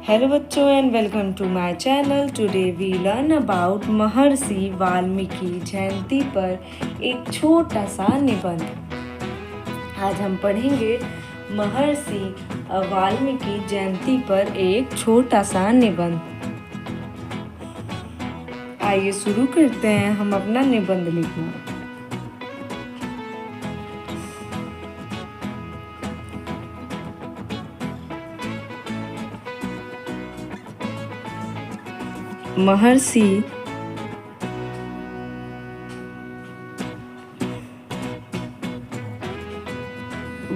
Hello बच्चों and welcome to my channel. Today we learn about महर्षि वाल्मीकि जयंती पर एक छोटा सा निबंध। आज हम पढ़ेंगे महर्षि वाल्मीकि जयंती पर एक छोटा सा निबंध। आइए शुरू करते हैं हम अपना निबंध लिखना। महर्षि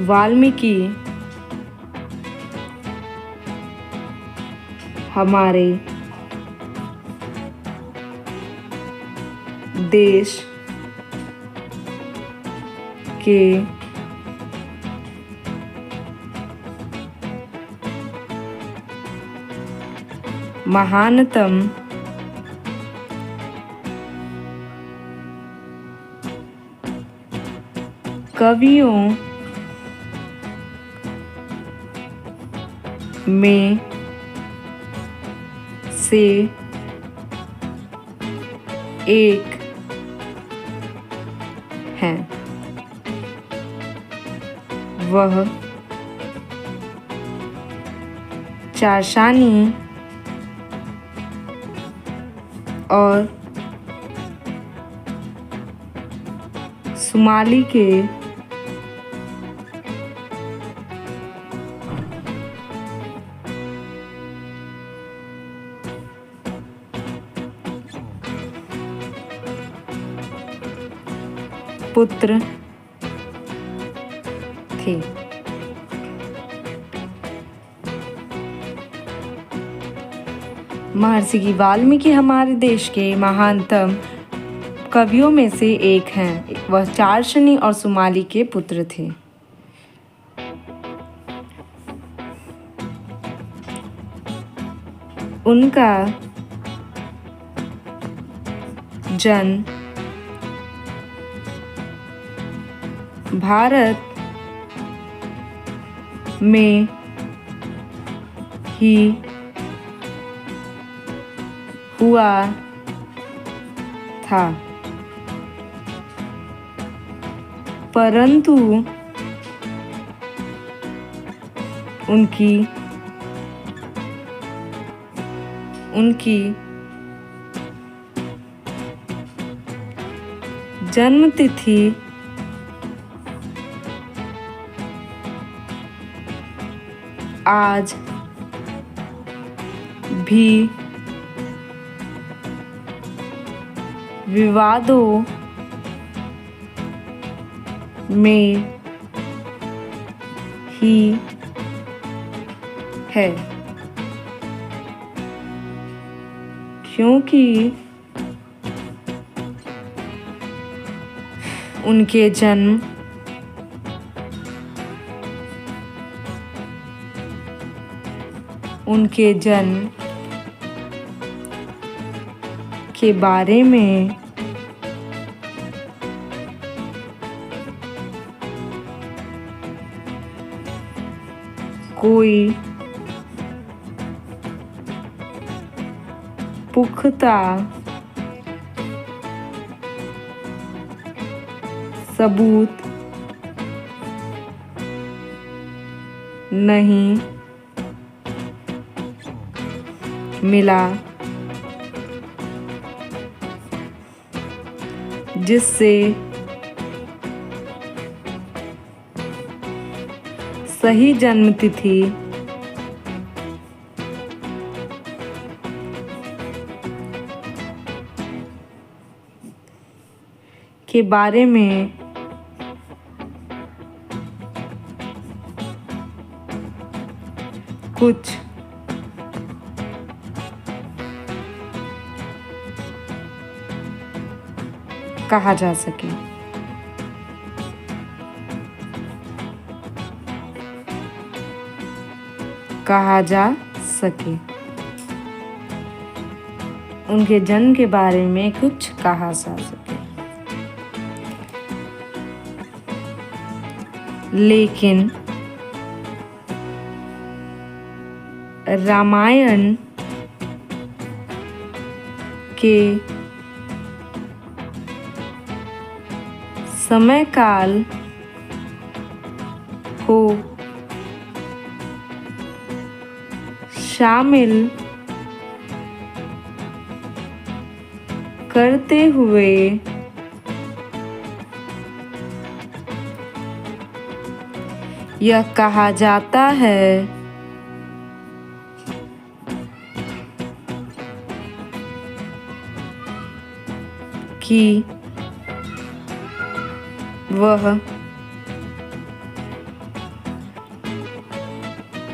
वाल्मीकि हमारे देश के महानतम कवियों में से एक हैं। वह चारसानी और सुमाली के पुत्र थे। महर्षि वाल्मीकि हमारे देश के महानतम कवियों में से एक हैं। वह चारसनी और सुमाली के पुत्र थे। उनका जन्म भारत में ही हुआ था, परंतु उनकी जन्म तिथि आज भी विवादों में ही है, क्योंकि उनके जन्म के बारे में कोई पुख्ता सबूत नहीं मिला, जिससे सही जन्म तिथि के बारे में कुछ कहा जा सके। उनके जन्म के बारे में कुछ कहा जा सके। लेकिन रामायण के समय काल को शामिल करते हुए यह कहा जाता है कि वह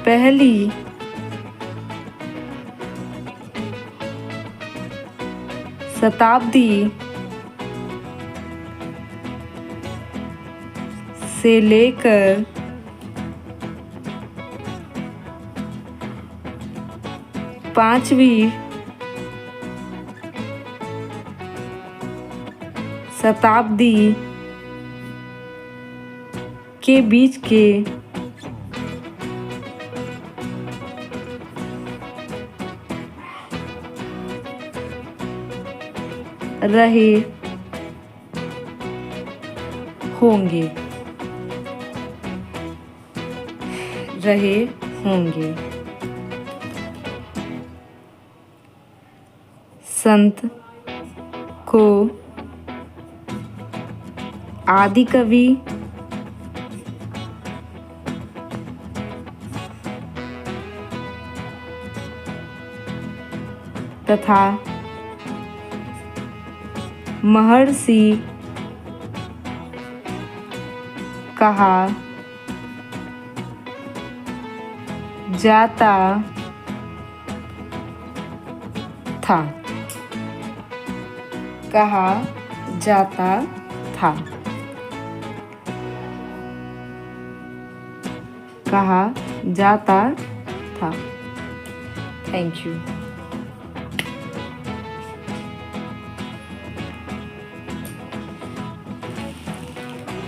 पहली शताब्दी से लेकर 5वीं शताब्दी के बीच के रहे होंगे संत को आदि कवि तथा महर्षि कहा जाता था थैंक यू।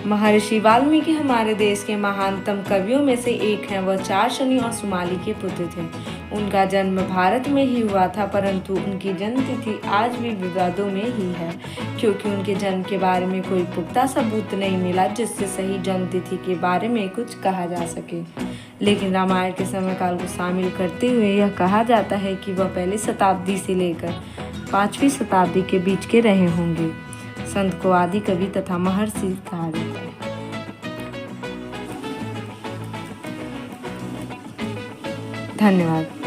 महर्षि वाल्मीकि हमारे देश के महानतम कवियों में से एक हैं। वह चारशनी और सुमाली के पुत्र थे। उनका जन्म भारत में ही हुआ था, परंतु उनकी जन्म तिथि आज भी विवादों में ही है, क्योंकि उनके जन्म के बारे में कोई पुख्ता सबूत नहीं मिला जिससे सही जन्म तिथि के बारे में कुछ कहा जा सके। लेकिन रामायण के समय काल को शामिल करते हुए यह कहा जाता है कि वह पहली शताब्दी से लेकर 5वीं शताब्दी के बीच के रहे होंगे। संत को आदि कवि तथा महर्षि कहा जाता है। धन्यवाद।